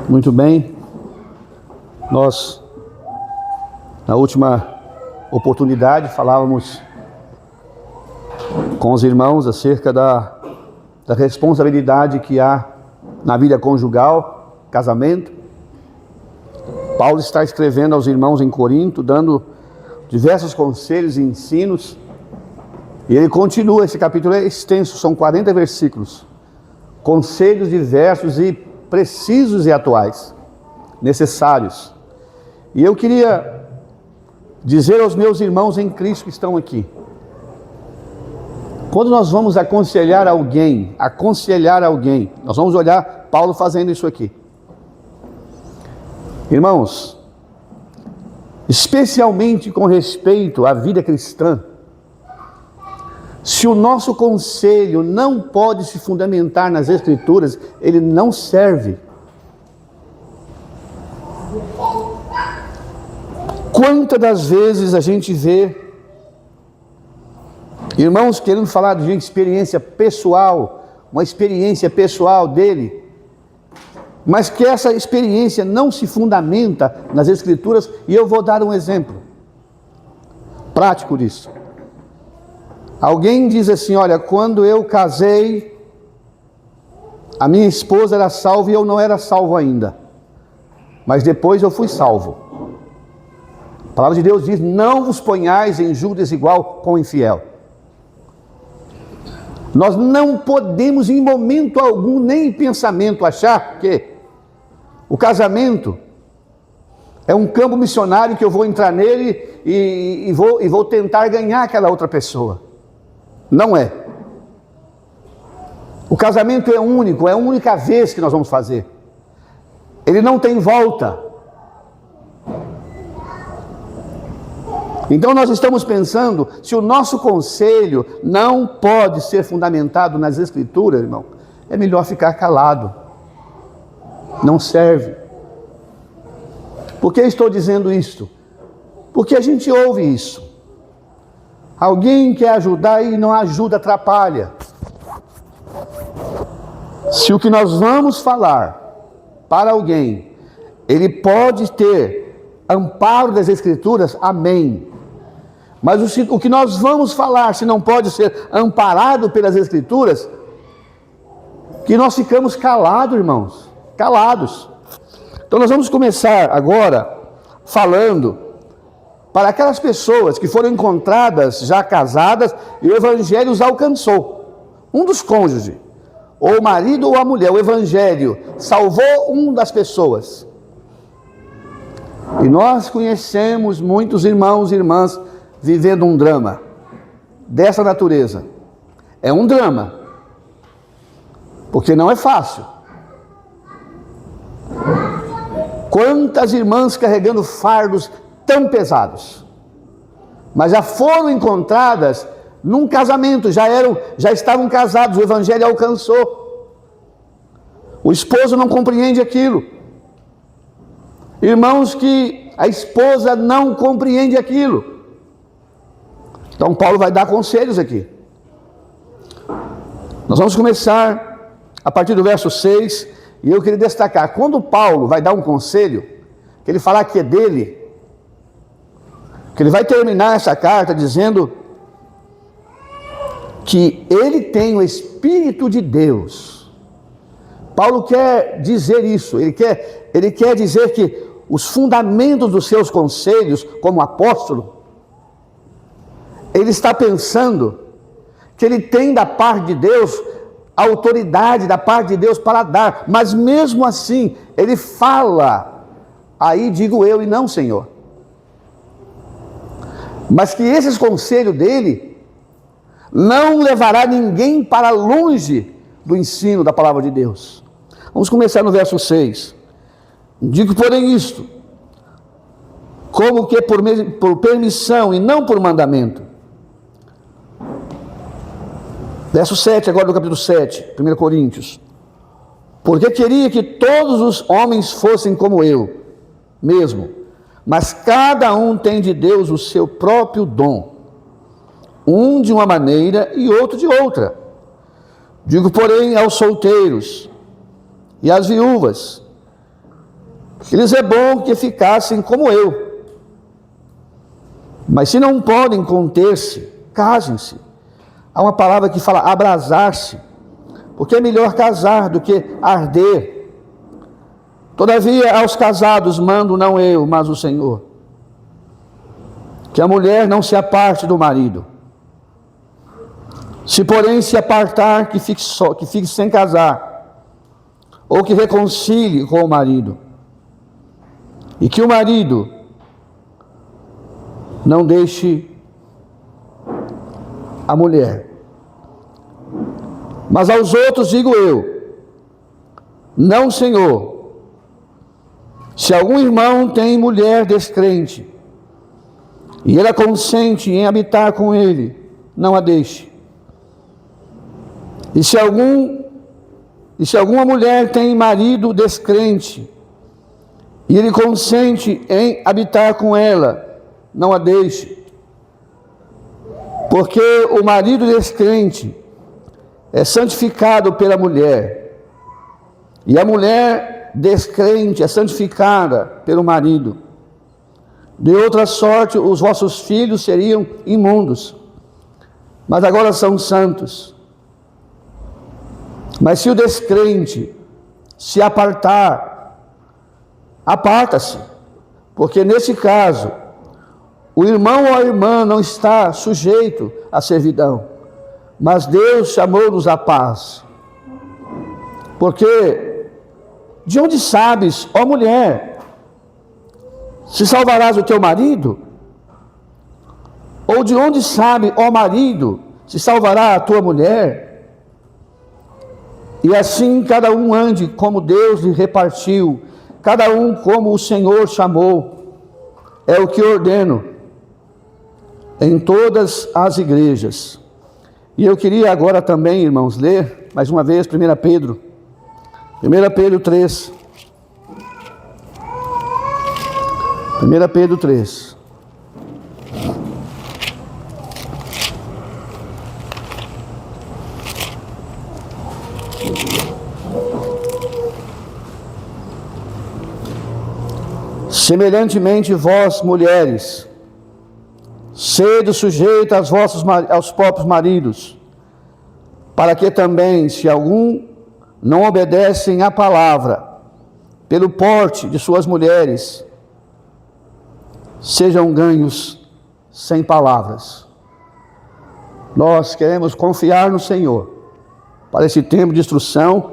Muito bem, nós na última oportunidade falávamos com os irmãos acerca da responsabilidade que há na vida conjugal, casamento. Paulo está escrevendo aos irmãos em Corinto, dando diversos conselhos e ensinos, e ele continua. Esse capítulo é extenso, são 40 versículos, conselhos diversos e precisos e atuais, necessários. E eu queria dizer aos meus irmãos em Cristo que estão aqui, quando nós vamos aconselhar alguém, nós vamos olhar Paulo fazendo isso aqui. Irmãos, especialmente com respeito à vida cristã, se o nosso conselho não pode se fundamentar nas Escrituras, ele não serve. Quantas das vezes a gente vê irmãos querendo falar de experiência pessoal, uma experiência pessoal dele, mas que essa experiência não se fundamenta nas Escrituras, e eu vou dar um exemplo prático disso. Alguém diz assim: olha, quando eu casei, a minha esposa era salva e eu não era salvo ainda, mas depois eu fui salvo. A palavra de Deus diz: não vos ponhais em julgo desigual com o infiel. Nós não podemos em momento algum, nem em pensamento, achar que o casamento é um campo missionário que eu vou entrar nele e vou tentar ganhar aquela outra pessoa. Não é. O casamento é único, é a única vez que nós vamos fazer. Ele não tem volta. Então nós estamos pensando, se o nosso conselho não pode ser fundamentado nas Escrituras, irmão, é melhor ficar calado. Não serve. Por que estou dizendo isto? Porque a gente ouve isso. Alguém quer ajudar e não ajuda, atrapalha. Se o que nós vamos falar para alguém, ele pode ter amparo das Escrituras, amém. Mas o que nós vamos falar, se não pode ser amparado pelas Escrituras, que nós ficamos calados, irmãos, calados. Então nós vamos começar agora falando para aquelas pessoas que foram encontradas já casadas e o Evangelho os alcançou. Um dos cônjuges, ou o marido ou a mulher, o Evangelho salvou uma das pessoas. E nós conhecemos muitos irmãos e irmãs vivendo um drama dessa natureza. É um drama, porque não é fácil. Quantas irmãs carregando fardos tão pesados, mas já foram encontradas num casamento, já estavam casados, o Evangelho alcançou. O esposo não compreende aquilo. Irmãos, que a esposa não compreende aquilo. Então Paulo vai dar conselhos aqui. Nós vamos começar a partir do verso 6, e eu queria destacar, quando Paulo vai dar um conselho, que ele falar que é dele, que ele vai terminar essa carta dizendo que ele tem o Espírito de Deus. Paulo quer dizer isso, ele quer dizer que os fundamentos dos seus conselhos como apóstolo, ele está pensando que ele tem da parte de Deus a autoridade da parte de Deus para dar, mas mesmo assim ele fala, aí digo eu e não Senhor, mas que esses conselhos dele não levará ninguém para longe do ensino da palavra de Deus. Vamos começar no verso 6. Digo, porém, isto, como que por permissão e não por mandamento. Verso 7, agora do capítulo 7, 1 Coríntios. Porque queria que todos os homens fossem como eu mesmo, mas cada um tem de Deus o seu próprio dom, um de uma maneira e outro de outra. Digo, porém, aos solteiros e às viúvas, Eles é bom que ficassem como eu. Mas se não podem conter-se, casem-se. Há uma palavra que fala abrasar-se, porque é melhor casar do que arder. Todavia, aos casados mando não eu, mas o Senhor, que a mulher não se aparte do marido. Se porém se apartar, que fique sem casar, ou que reconcilie com o marido, e que o marido não deixe a mulher. Mas aos outros digo eu, não, Senhor, se algum irmão tem mulher descrente, e ela consente em habitar com ele, não a deixe. E se alguma mulher tem marido descrente, e ele consente em habitar com ela, não a deixe. Porque o marido descrente é santificado pela mulher, e a mulher descrente é santificada pelo marido. De outra sorte, os vossos filhos seriam imundos, mas agora são santos. Mas se o descrente se apartar, aparta-se, porque nesse caso, o irmão ou a irmã não está sujeito à servidão, mas Deus chamou-nos à paz. Porque de onde sabes, ó mulher, se salvarás o teu marido? Ou de onde sabe, ó marido, se salvará a tua mulher? E assim cada um ande como Deus lhe repartiu, cada um como o Senhor chamou. É o que ordeno em todas as igrejas. E eu queria agora também, irmãos, ler mais uma vez 1 Pedro. 1 Pedro 3. 1 Pedro 3. Semelhantemente, vós, mulheres, sede sujeitas aos próprios maridos, para que também, se algum não obedecem à palavra, pelo porte de suas mulheres, sejam ganhos sem palavras. Nós queremos confiar no Senhor para esse tempo de instrução,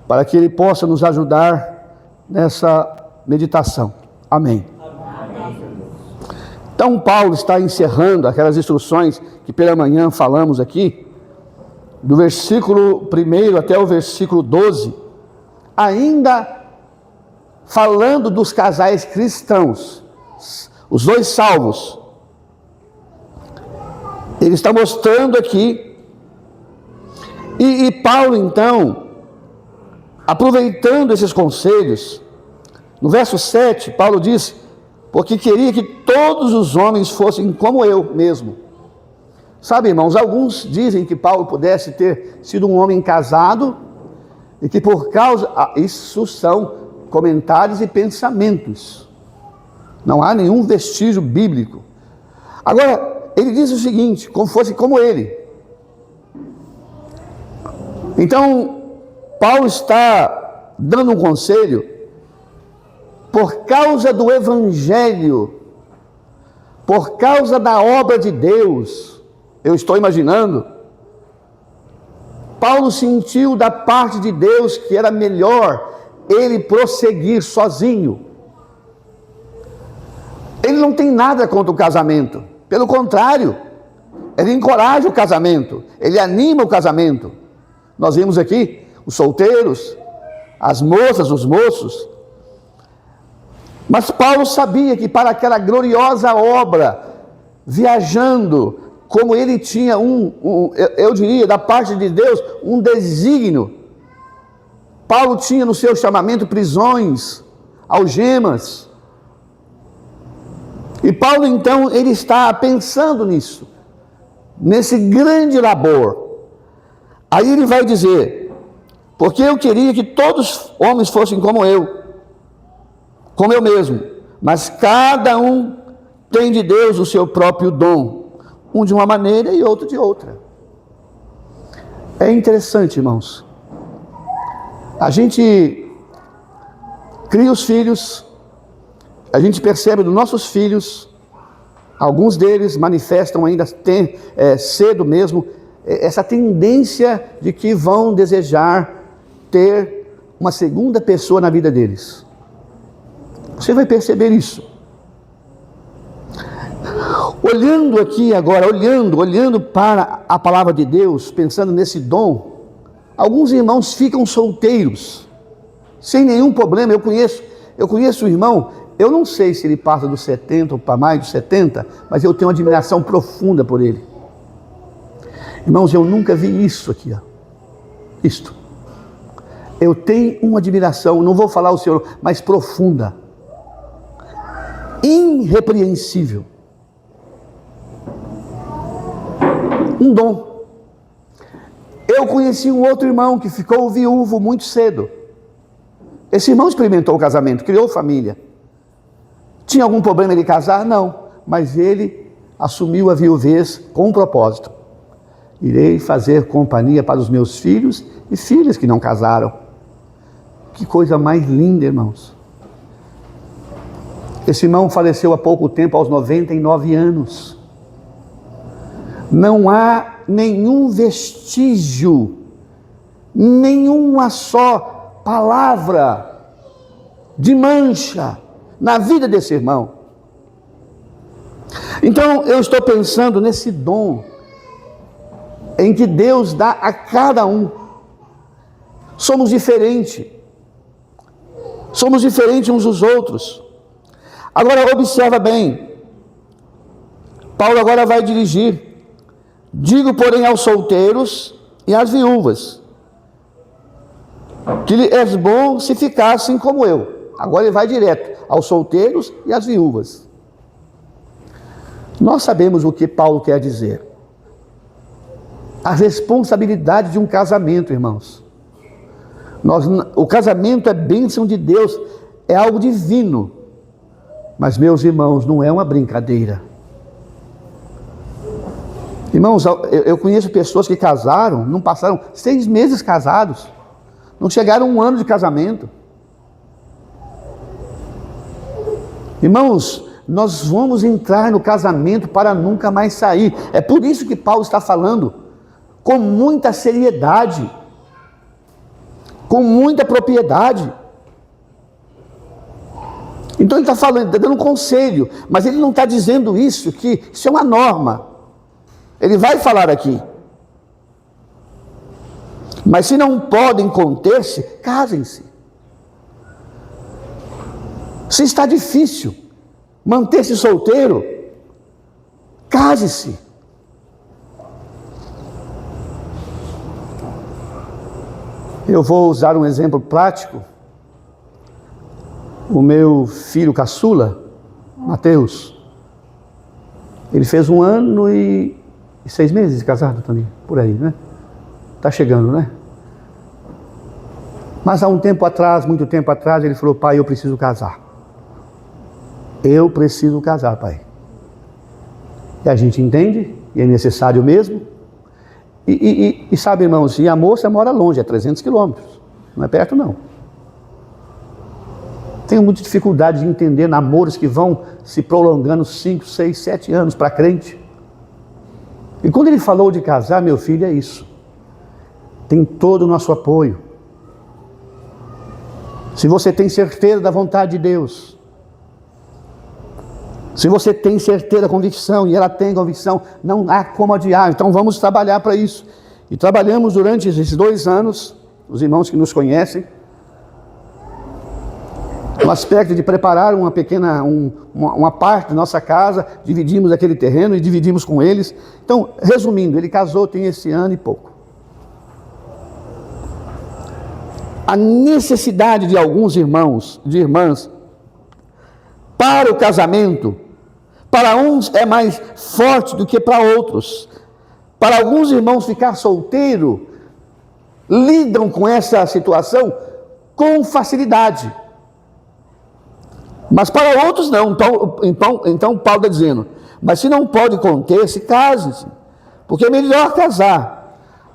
para que Ele possa nos ajudar nessa meditação. Amém. Então Paulo está encerrando aquelas instruções que pela manhã falamos aqui, do versículo 1 até o versículo 12, ainda falando dos casais cristãos, os dois salvos. Ele está mostrando aqui, e Paulo então, aproveitando esses conselhos, no verso 7, Paulo diz, porque queria que todos os homens fossem como eu mesmo. Sabe, irmãos, alguns dizem que Paulo pudesse ter sido um homem casado, e que por causa, isso são comentários e pensamentos, não há nenhum vestígio bíblico. Agora, ele diz o seguinte, como fosse como ele. Então, Paulo está dando um conselho, por causa do Evangelho, por causa da obra de Deus. Eu estou imaginando, Paulo sentiu da parte de Deus que era melhor ele prosseguir sozinho. Ele não tem nada contra o casamento, pelo contrário, ele encoraja o casamento, ele anima o casamento. Nós vimos aqui os solteiros, as moças, os moços. Mas Paulo sabia que para aquela gloriosa obra, viajando, como ele tinha eu diria, da parte de Deus, um desígnio. Paulo tinha no seu chamamento prisões, algemas. E Paulo então, ele está pensando nisso, nesse grande labor. Aí ele vai dizer, porque eu queria que todos os homens fossem como eu. como eu mesmo, mas cada um tem de Deus o seu próprio dom, um de uma maneira e outro de outra. É interessante, irmãos. A gente cria os filhos, a gente percebe dos nossos filhos, alguns deles manifestam ainda cedo mesmo, essa tendência de que vão desejar ter uma segunda pessoa na vida deles. Você vai perceber isso. Olhando aqui agora, olhando para a palavra de Deus, pensando nesse dom, alguns irmãos ficam solteiros, sem nenhum problema. Eu conheço o irmão, eu não sei se ele passa dos 70 ou para mais dos 70, mas eu tenho uma admiração profunda por ele. Irmãos, eu nunca vi isso aqui, ó. Isto. Eu tenho uma admiração, não vou falar o Senhor, mas profunda, irrepreensível. Um dom. Eu conheci um outro irmão que ficou viúvo muito cedo. Esse irmão experimentou o casamento, criou família. Tinha algum problema ele casar? Não. Mas ele assumiu a viuvez com um propósito. Irei fazer companhia para os meus filhos e filhas que não casaram. Que coisa mais linda, irmãos. Esse irmão faleceu há pouco tempo, aos 99 anos. Não há nenhum vestígio, nenhuma só palavra de mancha na vida desse irmão. Então eu estou pensando nesse dom em que Deus dá a cada um. Somos diferentes uns dos outros. Agora observa bem, Paulo agora vai dirigir: digo, porém, aos solteiros e às viúvas, que lhe é bom se ficassem como eu. Agora ele vai direto aos solteiros e às viúvas. Nós sabemos o que Paulo quer dizer. A responsabilidade de um casamento, irmãos. O casamento é bênção de Deus, é algo divino. Mas, meus irmãos, não é uma brincadeira. Irmãos, eu conheço pessoas que casaram, não passaram 6 meses casados, não chegaram a 1 ano de casamento. Irmãos, nós vamos entrar no casamento para nunca mais sair. É por isso que Paulo está falando com muita seriedade, com muita propriedade. Então ele está falando, está dando um conselho, mas ele não está dizendo isso, que isso é uma norma. Ele vai falar aqui. Mas se não podem conter-se, casem-se. Se está difícil manter-se solteiro, case-se. Eu vou usar um exemplo prático. O meu filho caçula, Mateus, ele fez 1 ano e 6 meses de casado também, por aí, né? Está chegando, né? Mas há um tempo atrás, muito tempo atrás, ele falou: pai, eu preciso casar. Eu preciso casar, pai. E a gente entende, e é necessário mesmo. E sabe, irmãos, e a moça mora longe, é 300 quilômetros, não é perto não. Tenho muita dificuldade de entender namoros que vão se prolongando 5, 6, 7 anos para crente. E quando ele falou de casar, meu filho, é isso. Tem todo o nosso apoio. Se você tem certeza da vontade de Deus, se você tem certeza, convicção, e ela tem convicção, não há como adiar. Então vamos trabalhar para isso. E trabalhamos durante esses 2 anos, os irmãos que nos conhecem, no aspecto de preparar uma pequena, uma parte da nossa casa, dividimos aquele terreno e dividimos com eles. Então, resumindo, ele casou tem esse ano e pouco. A necessidade de alguns irmãos, de irmãs, para o casamento, para uns é mais forte do que para outros. Para alguns irmãos ficar solteiro, lidam com essa situação com facilidade. Mas para outros não. Então Paulo está dizendo, mas se não pode conter, se case-se, porque é melhor casar.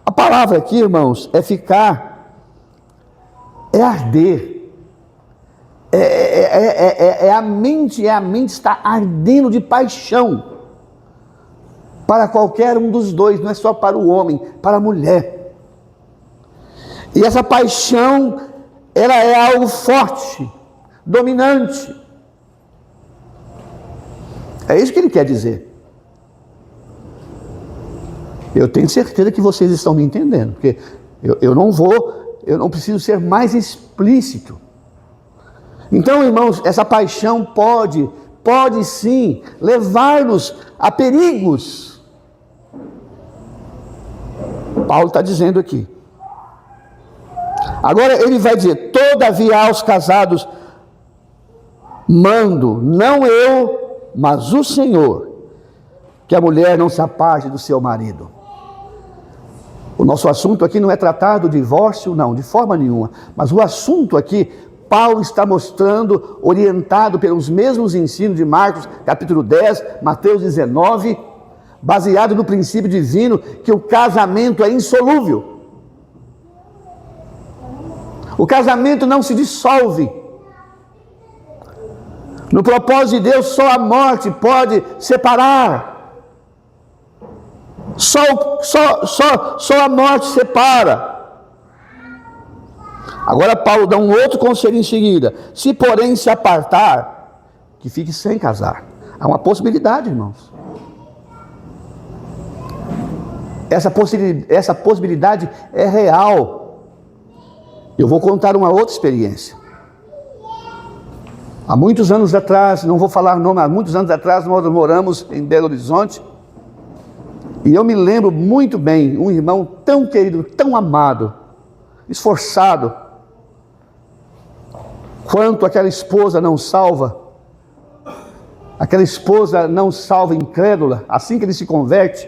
A palavra aqui, irmãos, é ficar, é arder. A mente está ardendo de paixão para qualquer um dos dois, não é só para o homem, para a mulher. E essa paixão, ela é algo forte, dominante. É isso que ele quer dizer. Eu tenho certeza que vocês estão me entendendo, porque eu não preciso ser mais explícito. Então, irmãos, essa paixão pode sim levar-nos a perigos. Paulo está dizendo aqui. Agora ele vai dizer, todavia aos casados mando, não eu, mas o Senhor, que a mulher não se aparte do seu marido. O nosso assunto aqui não é tratar do divórcio, não, de forma nenhuma. Mas o assunto aqui, Paulo está mostrando, orientado pelos mesmos ensinos de Marcos, capítulo 10, Mateus 19, baseado no princípio divino, que o casamento é insolúvel. O casamento não se dissolve. No propósito de Deus, só a morte pode separar. Só a morte separa. Agora Paulo dá um outro conselho em seguida. Se porém se apartar, que fique sem casar. Há uma possibilidade, irmãos. Essa possibilidade é real. Eu vou contar uma outra experiência. Há muitos anos atrás, não vou falar nome, há muitos anos atrás nós moramos em Belo Horizonte. E eu me lembro muito bem, um irmão tão querido, tão amado, esforçado, quanto aquela esposa não salva, incrédula, assim que ele se converte,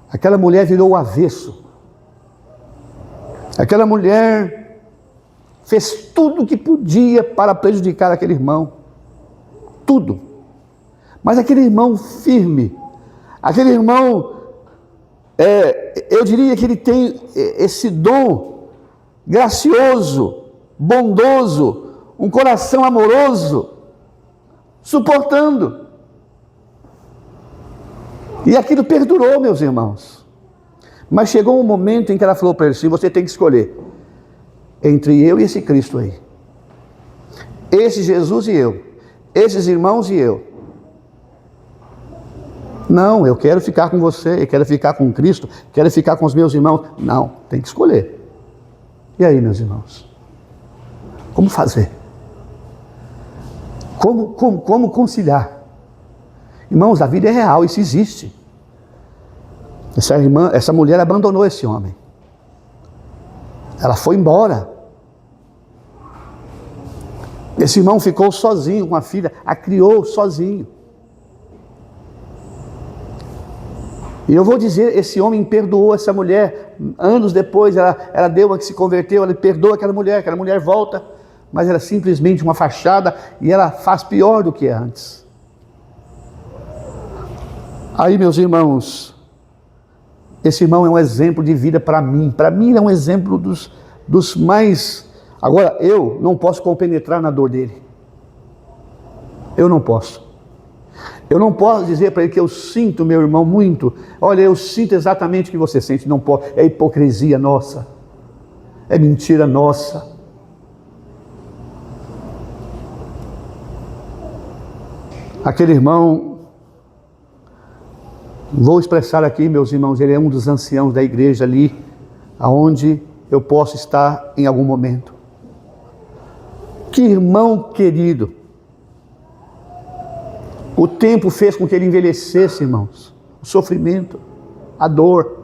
aquela mulher virou o avesso. Aquela mulher fez tudo o que podia para prejudicar aquele irmão, tudo. Mas aquele irmão firme, aquele irmão, eu diria que ele tem esse dom gracioso, bondoso, um coração amoroso, suportando. E aquilo perdurou, meus irmãos. Mas chegou um momento em que ela falou para ele assim, você tem que escolher entre eu e esse Cristo aí. Esse Jesus e eu. Esses irmãos e eu. Não, eu quero ficar com você, eu quero ficar com Cristo, quero ficar com os meus irmãos. Não, tem que escolher. E aí, meus irmãos? Como fazer? Como conciliar? Irmãos, a vida é real, isso existe. Essa mulher abandonou esse homem. Ela foi embora. Esse irmão ficou sozinho com a filha, a criou sozinho. E eu vou dizer, esse homem perdoou essa mulher. Anos depois, ela deu a que se converteu, ela perdoa aquela mulher volta, mas era simplesmente uma fachada e ela faz pior do que antes. Aí, meus irmãos, esse irmão é um exemplo de vida para mim. Para mim, ele é um exemplo dos mais... Agora, eu não posso compenetrar na dor dele. Eu não posso. Eu não posso dizer para ele que eu sinto, meu irmão, muito. Olha, eu sinto exatamente o que você sente. Não posso. É hipocrisia nossa. É mentira nossa. Aquele irmão, vou expressar aqui, meus irmãos, ele é um dos anciãos da igreja ali, aonde eu posso estar em algum momento. Que irmão querido. O tempo fez com que ele envelhecesse, irmãos. O sofrimento, a dor.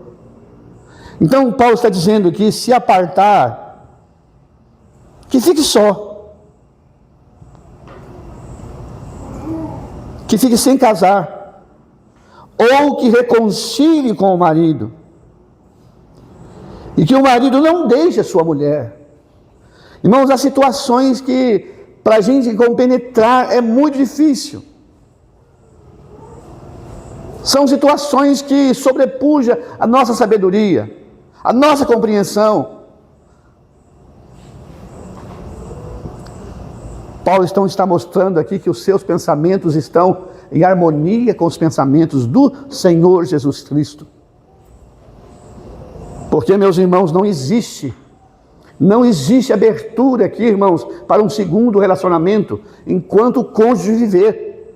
Então Paulo está dizendo aqui, se apartar, que fique só. Que fique sem casar. Ou que reconcilie com o marido. E que o marido não deixe a sua mulher. Irmãos, há situações que para a gente compenetrar é muito difícil. São situações que sobrepujam a nossa sabedoria, a nossa compreensão. Paulo está mostrando aqui que os seus pensamentos estão em harmonia com os pensamentos do Senhor Jesus Cristo. Porque, meus irmãos, não existe abertura aqui, irmãos, para um segundo relacionamento enquanto o cônjuge viver.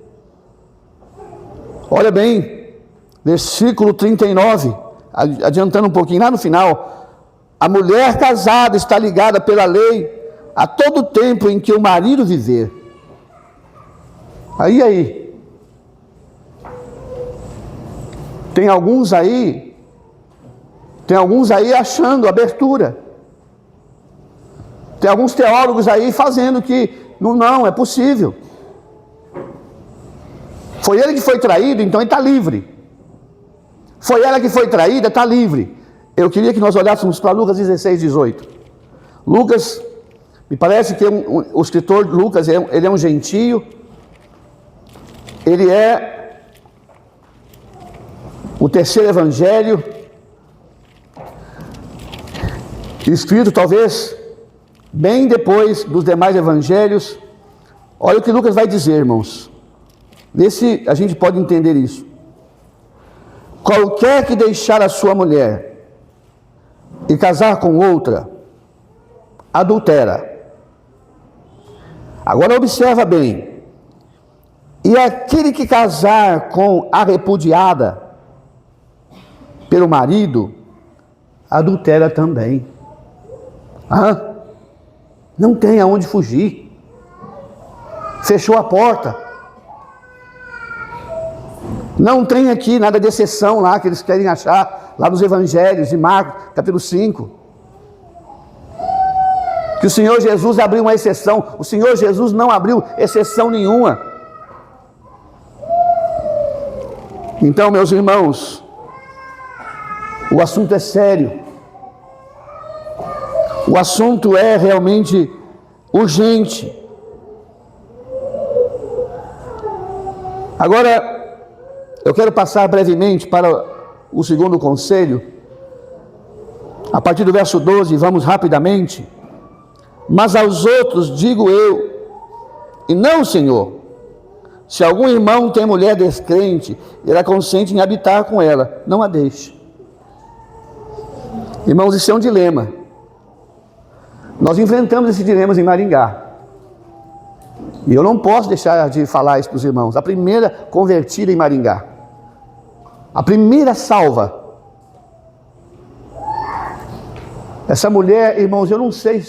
Olha bem, versículo 39, adiantando um pouquinho, lá no final: a mulher casada está ligada pela lei a todo tempo em que o marido viver. Aí, tem alguns aí achando abertura. Tem alguns teólogos aí fazendo que não é possível. Foi ele que foi traído, então ele está livre. Foi ela que foi traída, está livre. Eu queria que nós olhássemos para Lucas 16, 18. Lucas, me parece que o escritor Lucas, ele é um gentio. Ele é o terceiro evangelho, escrito talvez bem depois dos demais evangelhos. Olha o que Lucas vai dizer, irmãos. Vê se a gente pode entender isso. Qualquer que deixar a sua mulher e casar com outra, adultera. Agora observa bem. E aquele que casar com a repudiada pelo marido, adultera também. Não tem aonde fugir. Fechou a porta. Não tem aqui nada de exceção lá que eles querem achar, lá nos evangelhos de Marcos, capítulo 5. Que o Senhor Jesus abriu uma exceção. O Senhor Jesus não abriu exceção nenhuma. Então, meus irmãos, o assunto é sério. O assunto é realmente urgente. Agora, eu quero passar brevemente para o segundo conselho. A partir do verso 12, vamos rapidamente. Mas aos outros digo eu, e não o Senhor: se algum irmão tem mulher descrente, ele consente em habitar com ela, não a deixe. Irmãos, isso é um dilema. Nós enfrentamos esses dilemas em Maringá. E eu não posso deixar de falar isso para os irmãos. A primeira convertida em Maringá, a primeira salva. Essa mulher, irmãos, eu não sei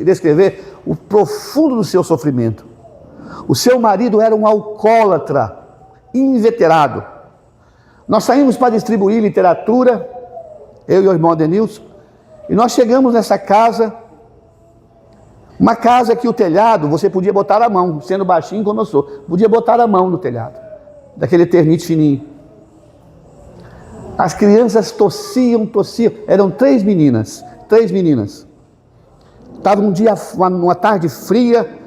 descrever o profundo do seu sofrimento. O seu marido era um alcoólatra, inveterado. Nós saímos para distribuir literatura, eu e o irmão Adenilson, e nós chegamos nessa casa, uma casa que o telhado, você podia botar a mão, sendo baixinho como eu sou, podia botar a mão no telhado, daquele eternite fininho. As crianças tossiam, eram três meninas. Estava um dia, uma tarde fria,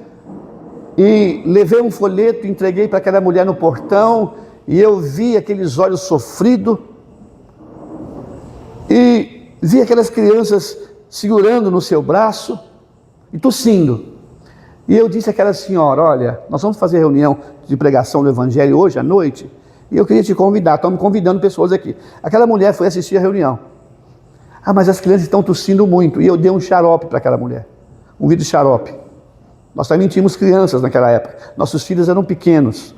e levei um folheto, entreguei para aquela mulher no portão, e eu vi aqueles olhos sofridos, e vi aquelas crianças segurando no seu braço, e tossindo. E eu disse àquela senhora: olha, nós vamos fazer reunião de pregação do Evangelho hoje à noite, e eu queria te convidar, estamos convidando pessoas aqui. Aquela mulher foi assistir a reunião. Mas as crianças estão tossindo muito. E eu dei um xarope para aquela mulher, um vidro de xarope. Nós também tínhamos crianças naquela época, nossos filhos eram pequenos.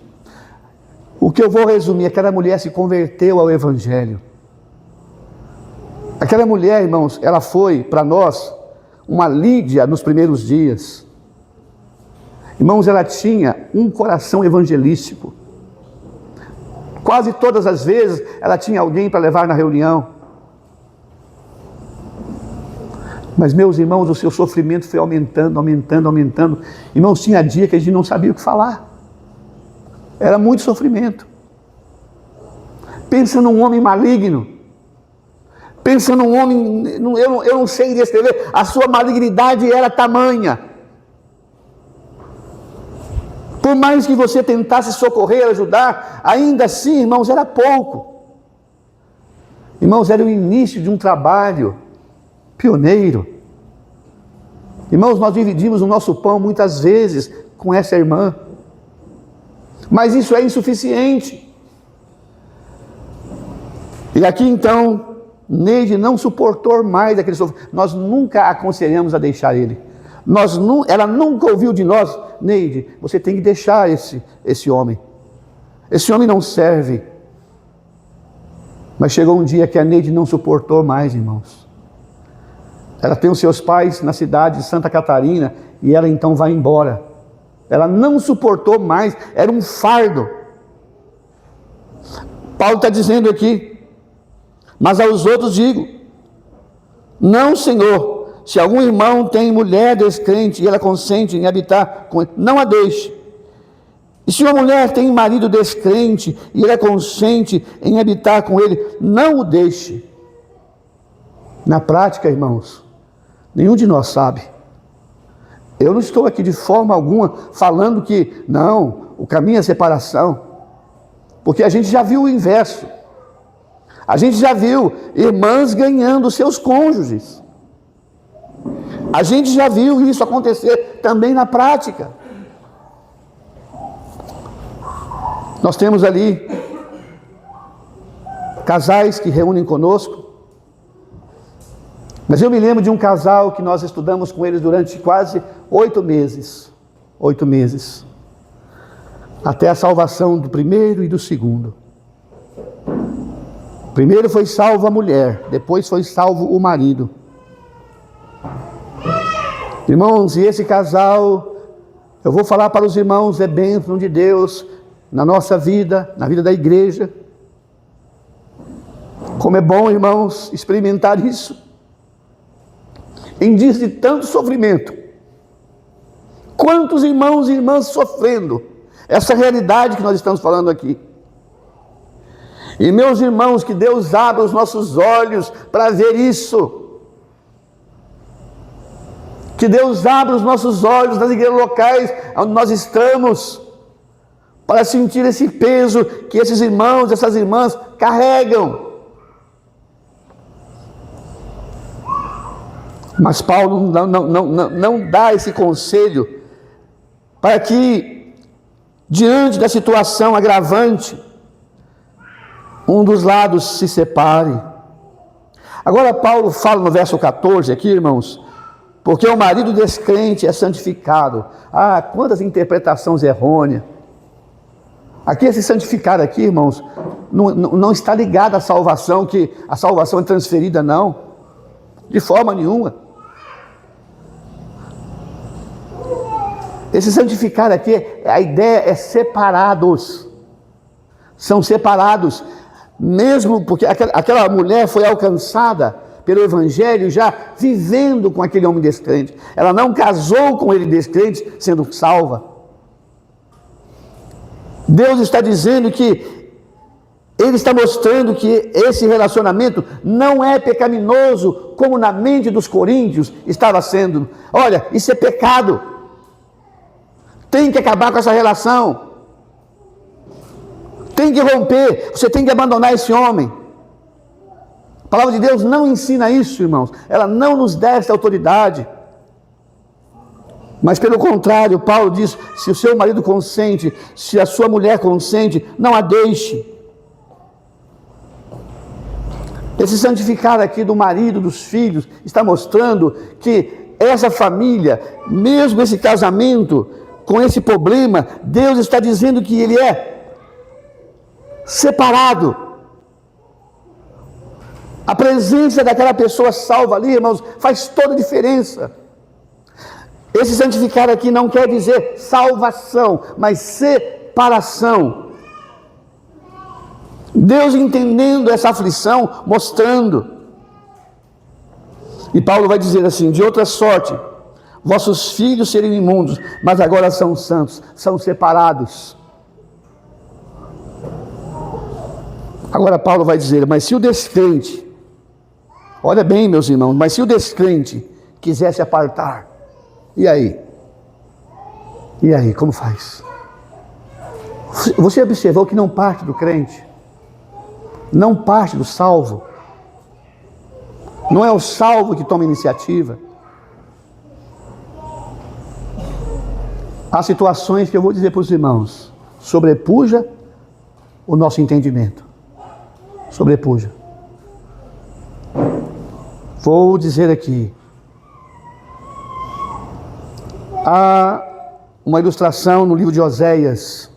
O que eu vou resumir: aquela mulher se converteu ao Evangelho. Aquela mulher, irmãos, ela foi para nós uma Lídia nos primeiros dias. Irmãos, ela tinha um coração evangelístico. Quase todas as vezes ela tinha alguém para levar na reunião. Mas, meus irmãos, o seu sofrimento foi aumentando. Irmãos, tinha dia que a gente não sabia o que falar. Era muito sofrimento. Pensa num homem maligno. Pensa num homem, eu não sei descrever, a sua malignidade era tamanha. Por mais que você tentasse socorrer, ajudar, ainda assim, irmãos, era pouco. Irmãos, era o início de um trabalho pioneiro. Irmãos, nós dividimos o nosso pão muitas vezes com essa irmã, mas isso é insuficiente. E aqui então, Neide não suportou mais aquele sofrimento. Nós nunca a aconselhamos a deixar ele. Ela nunca ouviu de nós: Neide, você tem que deixar esse homem. Esse homem não serve. Mas chegou um dia que a Neide não suportou mais, irmãos. Ela tem os seus pais na cidade de Santa Catarina e ela então vai embora. Ela não suportou mais, era um fardo. Paulo está dizendo aqui: mas aos outros digo, não, Senhor, se algum irmão tem mulher descrente e ela consente em habitar com ele, não a deixe. E se uma mulher tem marido descrente e ela consente em habitar com ele, não o deixe. Na prática, irmãos, nenhum de nós sabe. Eu não estou aqui de forma alguma falando que, não, o caminho é a separação. Porque a gente já viu o inverso. A gente já viu irmãs ganhando seus cônjuges. A gente já viu isso acontecer também na prática. Nós temos ali casais que reúnem conosco. Mas eu me lembro de um casal que nós estudamos com eles durante quase 8 meses. 8 meses. Até a salvação do primeiro e do segundo. Primeiro foi salvo a mulher, depois foi salvo o marido. Irmãos, e esse casal, eu vou falar para os irmãos, é bênção de Deus na nossa vida, na vida da igreja. Como é bom, irmãos, experimentar isso. Em dias de tanto sofrimento. Quantos irmãos e irmãs sofrendo essa realidade que nós estamos falando aqui. E meus irmãos, que Deus abra os nossos olhos para ver isso. Que Deus abra os nossos olhos nas igrejas locais onde nós estamos, para sentir esse peso que esses irmãos, essas irmãs carregam. Mas Paulo não dá esse conselho para que, diante da situação agravante, um dos lados se separe. Agora Paulo fala no verso 14 aqui, irmãos, porque o marido descrente é santificado. Ah, quantas interpretações errôneas. Aqui esse santificado aqui, irmãos, não está ligado à salvação, que a salvação é transferida, não. De forma nenhuma. Esse santificar aqui, a ideia é separados. São separados. Mesmo porque aquela mulher foi alcançada pelo Evangelho já vivendo com aquele homem descrente. Ela não casou com ele descrente sendo salva. Deus está dizendo que Ele está mostrando que esse relacionamento não é pecaminoso como na mente dos coríntios estava sendo. Olha, isso é pecado. Tem que acabar com essa relação. Tem que romper. Você tem que abandonar esse homem. A palavra de Deus não ensina isso, irmãos. Ela não nos dá essa autoridade. Mas pelo contrário, Paulo diz: se o seu marido consente, se a sua mulher consente, não a deixe. Esse santificar aqui do marido, dos filhos, está mostrando que essa família, mesmo esse casamento, com esse problema, Deus está dizendo que ele é separado. A presença daquela pessoa salva ali, irmãos, faz toda a diferença. Esse santificar aqui não quer dizer salvação, mas separação. Deus entendendo essa aflição, mostrando. E Paulo vai dizer assim: de outra sorte, vossos filhos seriam imundos, mas agora são santos, são separados. Agora Paulo vai dizer: mas se o descrente, olha bem, meus irmãos, mas se o descrente quiser se apartar, e aí? E aí, como faz? Você observou que não parte do crente, não parte do salvo, não é o salvo que toma iniciativa. Há situações que eu vou dizer para os irmãos, sobrepuja o nosso entendimento, sobrepuja. Vou dizer aqui, há uma ilustração no livro de Oséias,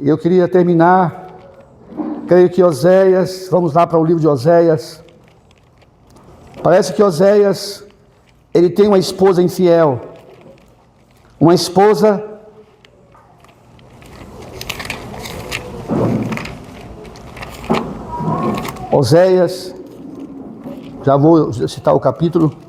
eu queria terminar, creio que Oséias, vamos lá para o livro de Oséias. Parece que Oséias, ele tem uma esposa infiel, uma esposa Oséias, já vou citar o capítulo.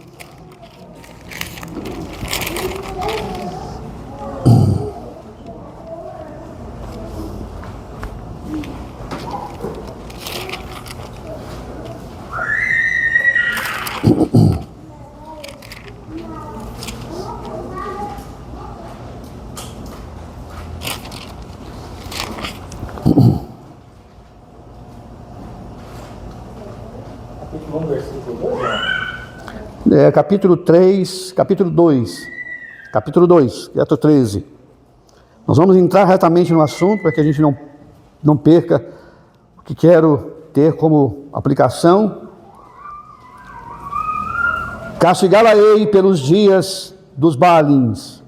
Capítulo 3, capítulo 2, verso 13. Nós vamos entrar retamente no assunto, para que a gente não perca o que quero ter como aplicação. Castigá-la-ei pelos dias dos Baalins,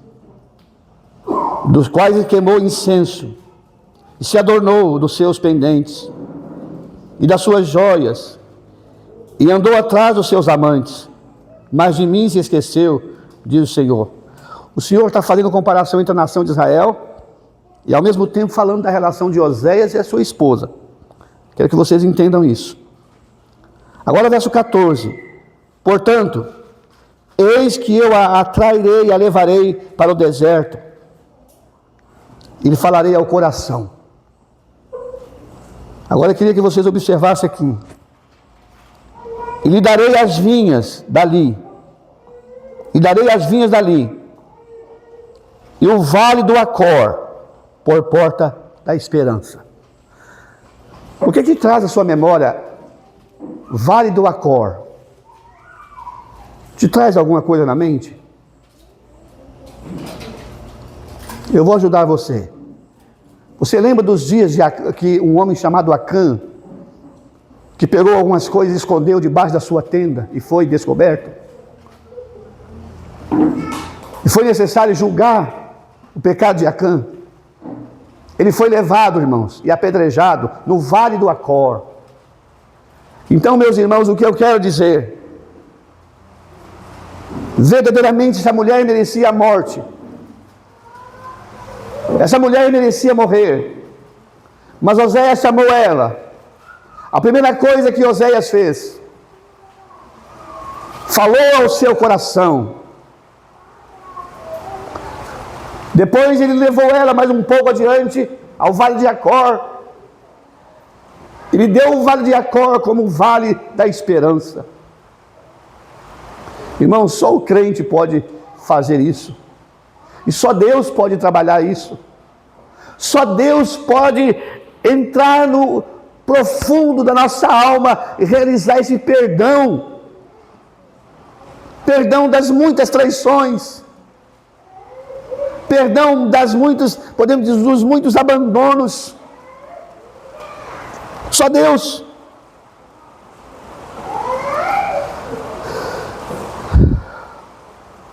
dos quais ele queimou incenso, e se adornou dos seus pendentes, e das suas joias, e andou atrás dos seus amantes, mas de mim se esqueceu, diz o Senhor. O Senhor está fazendo comparação entre a nação de Israel e ao mesmo tempo falando da relação de Oséias e a sua esposa. Quero que vocês entendam isso. Agora verso 14. Portanto, eis que eu a atrairei e a levarei para o deserto, e lhe falarei ao coração. Agora eu queria que vocês observassem aqui. E lhe darei as vinhas dali, e o vale do Acor, por porta da esperança. O que traz à sua memória vale do Acor? Te traz alguma coisa na mente? Eu vou ajudar você. Você lembra dos dias que um homem chamado Acã, que pegou algumas coisas e escondeu debaixo da sua tenda e foi descoberto? E foi necessário julgar o pecado de Acã. Ele foi levado, irmãos, e apedrejado no vale do Acor. Então, meus irmãos, o que eu quero dizer? Verdadeiramente essa mulher merecia a morte. Essa mulher merecia morrer. Mas Oséias chamou ela. A primeira coisa que Oséias fez, falou ao seu coração. Depois ele levou ela mais um pouco adiante ao vale de Acor. Ele deu o vale de Acor como o vale da esperança. Irmão, só o crente pode fazer isso. E só Deus pode trabalhar isso. Só Deus pode entrar no profundo da nossa alma e realizar esse perdão das muitas traições, perdão das muitas, podemos dizer, dos muitos abandonos. Só Deus.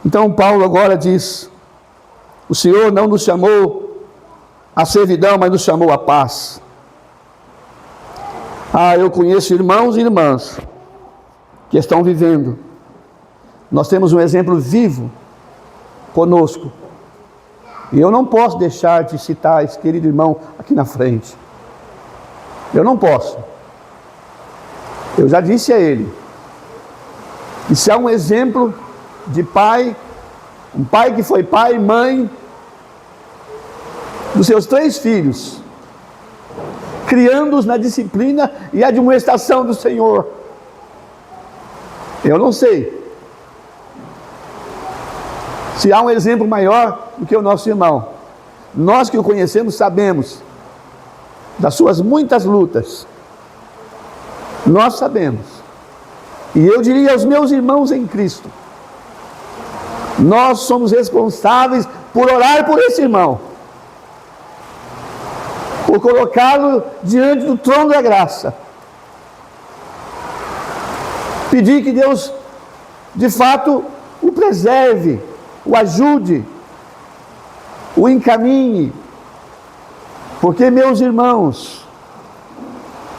Então Paulo agora diz: o Senhor não nos chamou à servidão, mas nos chamou à paz. Eu conheço irmãos e irmãs que estão vivendo. Nós temos um exemplo vivo conosco. E eu não posso deixar de citar esse querido irmão aqui na frente. Eu não posso. Eu já disse a ele. Isso é um exemplo de pai, um pai que foi pai e mãe dos seus 3 filhos, criando-os na disciplina e admoestação do Senhor. Eu não sei se há um exemplo maior do que o nosso irmão, Nós que o conhecemos sabemos das suas muitas lutas. Nós sabemos. E eu diria aos meus irmãos em Cristo, nós somos responsáveis por orar por esse irmão, por colocá-lo diante do trono da graça, pedir que Deus de fato o preserve, o ajude, o encaminhe, porque, meus irmãos,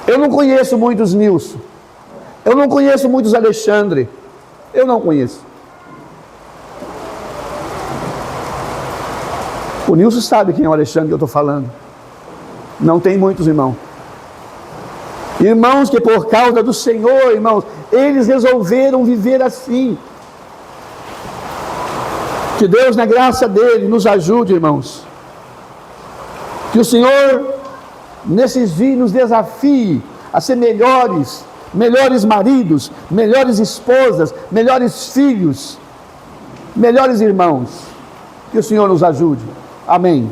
eu não conheço muitos Nilson, eu não conheço muitos Alexandre, eu não conheço. O Nilson sabe quem é o Alexandre que eu estou falando. Não tem muitos irmãos. Irmãos que por causa do Senhor, irmãos, eles resolveram viver assim. Que Deus, na graça dele, nos ajude, irmãos. Que o Senhor, nesses dias, nos desafie a ser melhores maridos, melhores esposas, melhores filhos, melhores irmãos. Que o Senhor nos ajude. Amém.